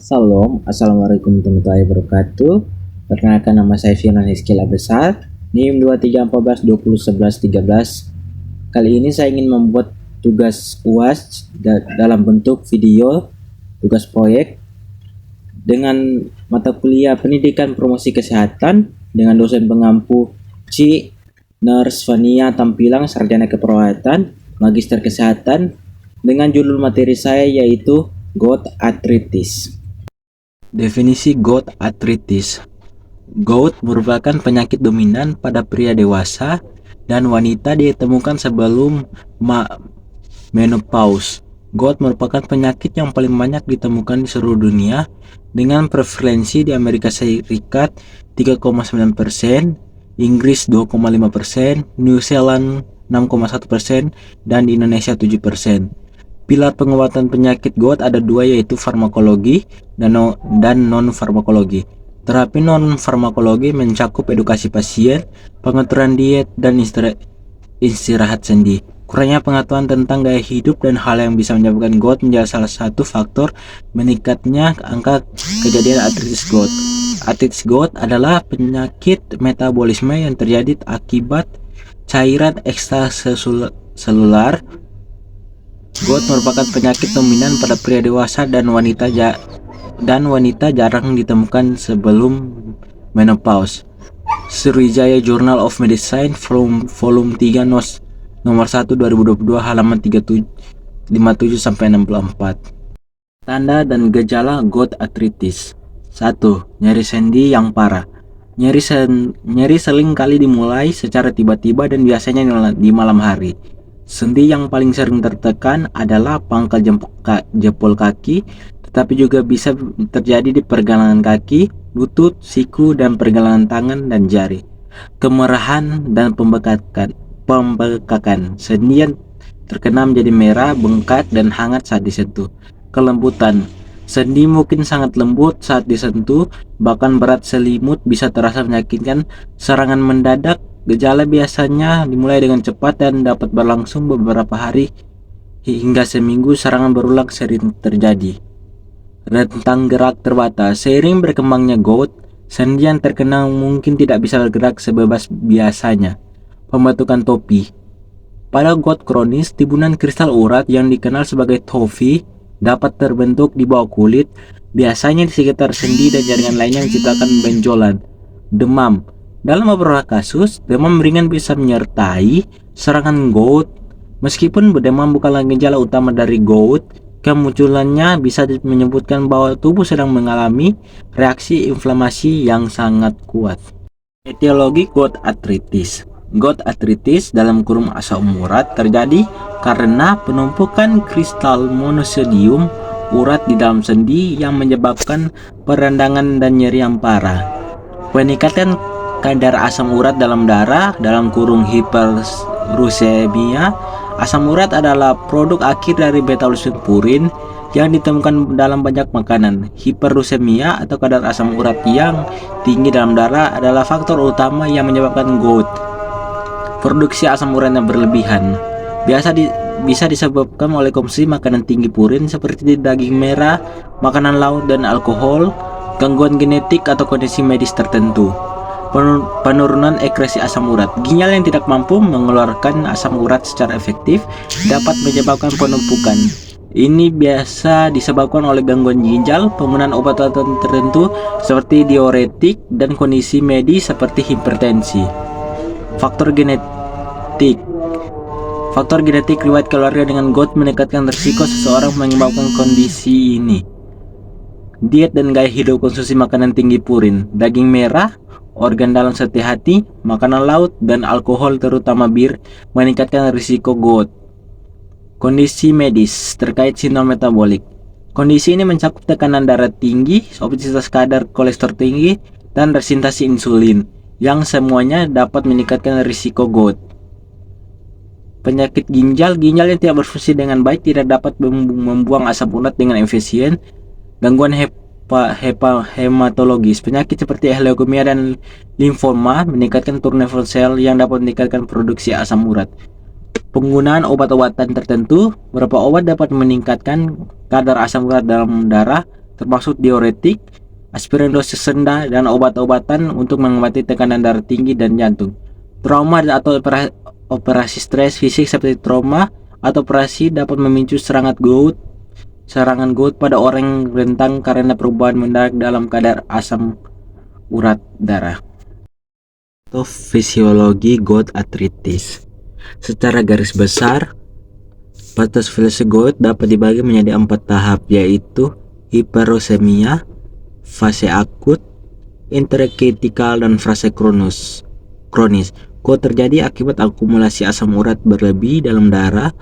Salam, Assalamualaikum warahmatullahi wabarakatuh. Perkenalkan, nama saya Firman Hizkil Abesar, NIM 2314201113. Kali ini saya ingin membuat tugas UAS dalam bentuk video, tugas proyek dengan mata kuliah Pendidikan Promosi Kesehatan dengan dosen pengampu C. Nurse Vania Tampilang, Sarjana Keperawatan, Magister Kesehatan, dengan judul materi saya yaitu gout arthritis. Definisi gout arthritis. Gout merupakan penyakit dominan pada pria dewasa dan wanita, ditemukan sebelum menopause. Gout merupakan penyakit yang paling banyak ditemukan di seluruh dunia, dengan prevalensi di Amerika Serikat 3,9%, Inggris 2,5%, New Zealand 6,1%, dan di Indonesia 7%. Pilar pengobatan penyakit gout ada dua, yaitu farmakologi dan non-farmakologi. Terapi non-farmakologi mencakup edukasi pasien, pengaturan diet, dan istirahat sendi. Kurangnya pengetahuan tentang gaya hidup dan hal yang bisa menyebabkan gout menjadi salah satu faktor meningkatnya angka kejadian artritis gout. Artritis gout adalah penyakit metabolisme yang terjadi akibat cairan ekstraselular. Gout merupakan penyakit dominan pada pria dewasa dan wanita jarang ditemukan sebelum menopause. Sriwijaya Journal of Medicine volume 3 nomor 1 2022 halaman 57-64. Tanda dan gejala gout arthritis. 1. Nyeri sendi yang parah. Nyeri sering kali dimulai secara tiba-tiba dan biasanya di malam hari. Sendi yang paling sering tertekan adalah pangkal jempol kaki, tetapi juga bisa terjadi di pergelangan kaki, lutut, siku, dan pergelangan tangan dan jari. Kemerahan dan pembekakan. Sendi yang terkena menjadi merah, bengkak, dan hangat saat disentuh. Kelembutan. Sendi mungkin sangat lembut saat disentuh, bahkan berat selimut bisa terasa menyakitkan. Serangan mendadak. Gejala biasanya dimulai dengan cepat dan dapat berlangsung beberapa hari hingga seminggu. Serangan berulang sering terjadi. Rentang gerak terbatas. Seiring berkembangnya gout, sendi yang terkena mungkin tidak bisa bergerak sebebas biasanya. Pembentukan topi. Pada gout kronis, timbunan kristal urat yang dikenal sebagai tofi dapat terbentuk di bawah kulit, biasanya di sekitar sendi dan jaringan lainnya, menciptakan benjolan. Demam. Dalam beberapa kasus, demam ringan bisa menyertai serangan gout. Meskipun demam bukanlah gejala utama dari gout, kemunculannya bisa menyebutkan bahwa tubuh sedang mengalami reaksi inflamasi yang sangat kuat. Etiologi gout arthritis. Gout arthritis dalam kurung asam urat terjadi karena penumpukan kristal monosodium urat di dalam sendi yang menyebabkan perendangan dan nyeri yang parah. Peningkatan kadar asam urat dalam darah dalam kurung hiperuricemia. Asam urat adalah produk akhir dari metabolisme purin yang ditemukan dalam banyak makanan. Hiperuricemia atau kadar asam urat yang tinggi dalam darah adalah faktor utama yang menyebabkan gout. Produksi asam urat yang berlebihan bisa disebabkan oleh konsumsi makanan tinggi purin seperti daging merah, makanan laut, dan alkohol, gangguan genetik atau kondisi medis tertentu. Penurunan ekskresi asam urat. Ginjal yang tidak mampu mengeluarkan asam urat secara efektif dapat menyebabkan penumpukan. Ini biasa disebabkan oleh gangguan ginjal, penggunaan obat-obatan tertentu seperti diuretik, dan kondisi medis seperti hipertensi. Faktor genetik. Faktor genetik riwayat keluarga dengan gout meningkatkan risiko seseorang menyebabkan kondisi ini. Diet dan gaya hidup. Konsumsi makanan tinggi purin, daging merah, organ dalam seperti hati, makanan laut, dan alkohol terutama bir meningkatkan risiko gout. Kondisi medis terkait sindrom metabolik. Kondisi ini mencakup tekanan darah tinggi, obesitas, kadar kolesterol tinggi, dan resistensi insulin, yang semuanya dapat meningkatkan risiko gout. Penyakit ginjal. Ginjal yang tidak berfungsi dengan baik tidak dapat membuang asam urat dengan efisien. Gangguan hematologis. Penyakit seperti leukemia dan limfoma meningkatkan turnover sel yang dapat meningkatkan produksi asam urat. Penggunaan obat-obatan tertentu. Beberapa obat dapat meningkatkan kadar asam urat dalam darah termasuk diuretik, aspirin dosis rendah, dan obat-obatan untuk mengobati tekanan darah tinggi dan jantung. Trauma atau operasi stres fisik seperti trauma atau operasi dapat memicu serangan gout pada orang yang rentan karena perubahan mendadak dalam kadar asam urat darah. Atau fisiologi gout arthritis. Secara garis besar, patofilasi gout dapat dibagi menjadi 4 tahap, yaitu hiperosemia, fase akut, interkritikal, dan fase kronis. Gout terjadi akibat akumulasi asam urat berlebih dalam darah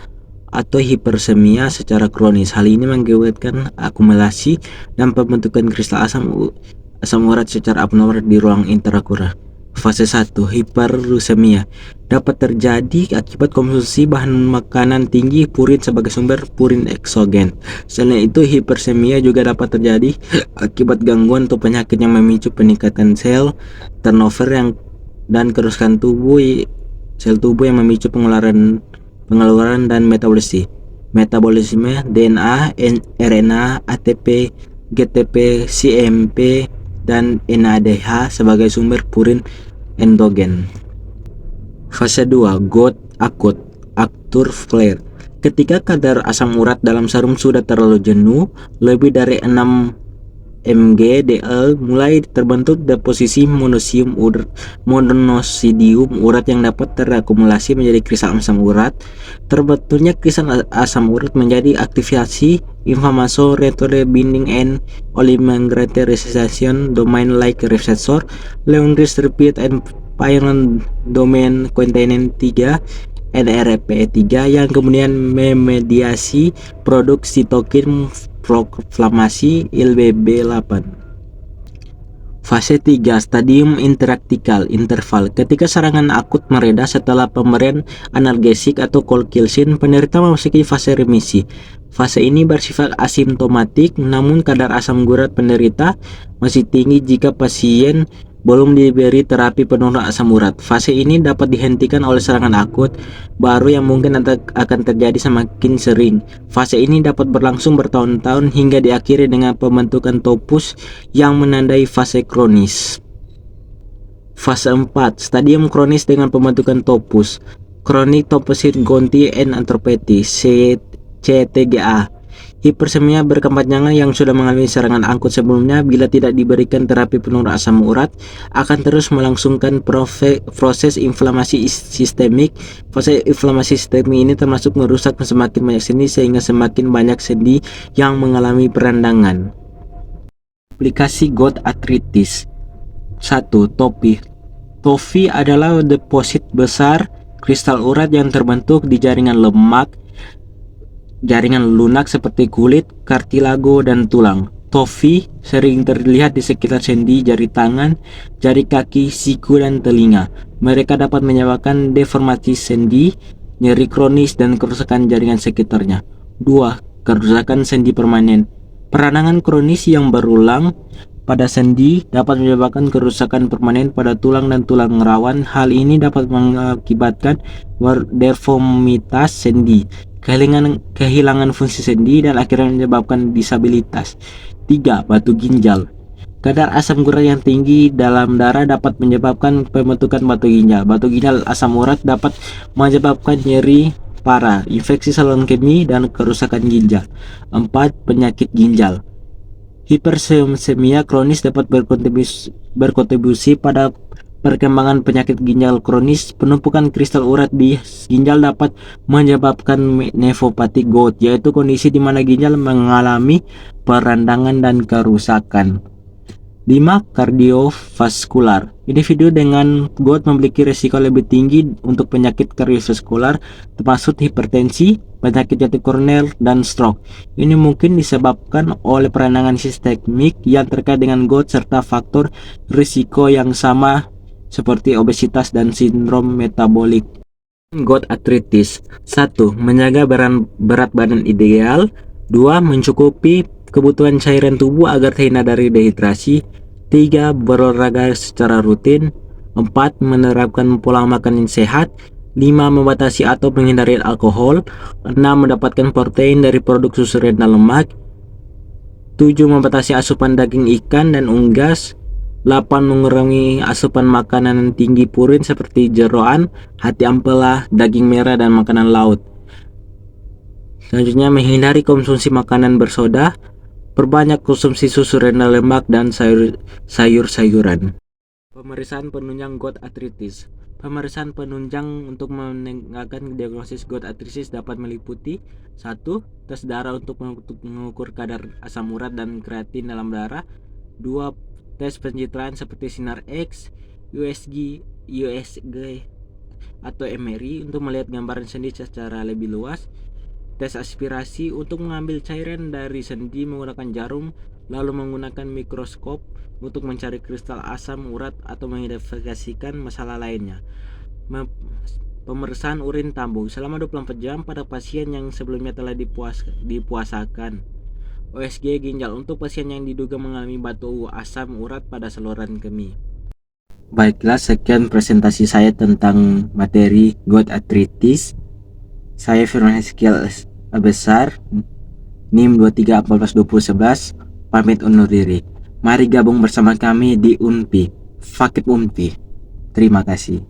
atau hipersemia secara kronis. Hal ini mengakibatkan akumulasi dan pembentukan kristal asam urat secara abnormal di ruang intraokular. Fase 1, hiperursemia, dapat terjadi akibat konsumsi bahan makanan tinggi purin sebagai sumber purin eksogen. Selain itu, hipersemia juga dapat terjadi akibat gangguan atau penyakit yang memicu peningkatan sel turnover dan kerusakan sel tubuh yang memicu pengeluaran dan metabolisme DNA, RNA, ATP, GTP, CMP, dan NADH sebagai sumber purin endogen. Fase 2, gout akut, acute flare. Ketika kadar asam urat dalam serum sudah terlalu jenuh, lebih dari 6 mg/dl, mulai terbentuk deposisi monosidium urat yang dapat terakumulasi menjadi kristal asam urat. Terbentuknya kristal asam urat menjadi aktivasi inflammasyon receptor binding and oligomegalite resistance domain like receptor, Lewis repeat and pyrrole domain containing 3 NRP3 yang kemudian memediasi produk sitokin proklamasi ILBB8. Fase 3, stadium interval. Ketika serangan akut mereda setelah pemberian analgesik atau colchicine, penderita memasuki fase remisi. Fase ini bersifat asimptomatik, namun kadar asam urat penderita masih tinggi jika pasien belum diberi terapi penurun asam urat. Fase ini dapat dihentikan oleh serangan akut baru yang mungkin akan terjadi semakin sering. Fase ini dapat berlangsung bertahun-tahun hingga diakhiri dengan pembentukan topus yang menandai fase kronis. Fase 4, stadium kronis dengan pembentukan topus. Chronic Topus Gonti and Arthropathy, CTGA. Hipersemia berkepanjangan yang sudah mengalami serangan akut sebelumnya, bila tidak diberikan terapi penurun asam urat, akan terus melangsungkan proses inflamasi sistemik. Fase inflamasi sistemik ini termasuk merusak semakin banyak sendi sehingga semakin banyak sendi yang mengalami perandangan. Aplikasi gout arthritis. 1. TOFI adalah deposit besar kristal urat yang terbentuk di jaringan lunak seperti kulit, kartilago, dan tulang. TOFI sering terlihat di sekitar sendi jari tangan, jari kaki, siku, dan telinga. Mereka dapat menyebabkan deformasi sendi, nyeri kronis, dan kerusakan jaringan sekitarnya. 2. Kerusakan sendi permanen. Peradangan kronis yang berulang pada sendi dapat menyebabkan kerusakan permanen pada tulang dan tulang rawan. Hal ini dapat mengakibatkan deformitas sendi, kehilangan fungsi sendi, dan akhirnya menyebabkan disabilitas. 3. Batu ginjal. Kadar asam urat yang tinggi dalam darah dapat menyebabkan pembentukan batu ginjal. Batu ginjal asam urat dapat menyebabkan nyeri parah, infeksi saluran kemih, dan kerusakan ginjal. 4. Penyakit ginjal. Hipersemia kronis dapat berkontribusi pada perkembangan penyakit ginjal kronis. Penumpukan kristal urat di ginjal dapat menyebabkan nefropati gout, yaitu kondisi di mana ginjal mengalami perandangan dan kerusakan. 5. Kardiovaskular. Individu dengan gout memiliki risiko lebih tinggi untuk penyakit kardiovaskular, termasuk hipertensi, penyakit jantung koroner, dan stroke. Ini mungkin disebabkan oleh peradangan sistemik yang terkait dengan gout serta faktor risiko yang sama seperti obesitas dan sindrom metabolik. Gout arthritis. 1. Menjaga berat badan ideal. 2. Mencukupi kebutuhan cairan tubuh agar terhindar dari dehidrasi. 3. Berolahraga secara rutin. 4. Menerapkan pola makan yang sehat. 5. Membatasi atau menghindari alkohol. 6. Mendapatkan protein dari produk susu rendah lemak. 7. Membatasi asupan daging ikan dan unggas. 8. Mengurangi asupan makanan tinggi purin seperti jeroan, hati ampela, daging merah, dan makanan laut. Selanjutnya, menghindari konsumsi makanan bersoda. Perbanyak konsumsi susu rendah lemak dan sayur-sayuran. Pemeriksaan penunjang gout arthritis. Pemeriksaan penunjang untuk menegakkan diagnosis gout arthritis dapat meliputi 1. Tes darah untuk mengukur kadar asam urat dan kreatin dalam darah. 2. Tes pencitraan seperti sinar X, USG atau MRI untuk melihat gambaran sendi secara lebih luas. Tes aspirasi untuk mengambil cairan dari sendi menggunakan jarum, lalu menggunakan mikroskop untuk mencari kristal asam urat atau mengidentifikasikan masalah lainnya. Pemeriksaan urin tambung selama 24 jam pada pasien yang sebelumnya telah dipuasakan. USG ginjal untuk pasien yang diduga mengalami batu asam urat pada saluran kemih. Baiklah, sekian presentasi saya tentang materi gout arthritis. Saya Firman Heskiel Besar, NIM 23142011, pamit undur diri. Mari gabung bersama kami di UNPI, Fakib UNPI. Terima kasih.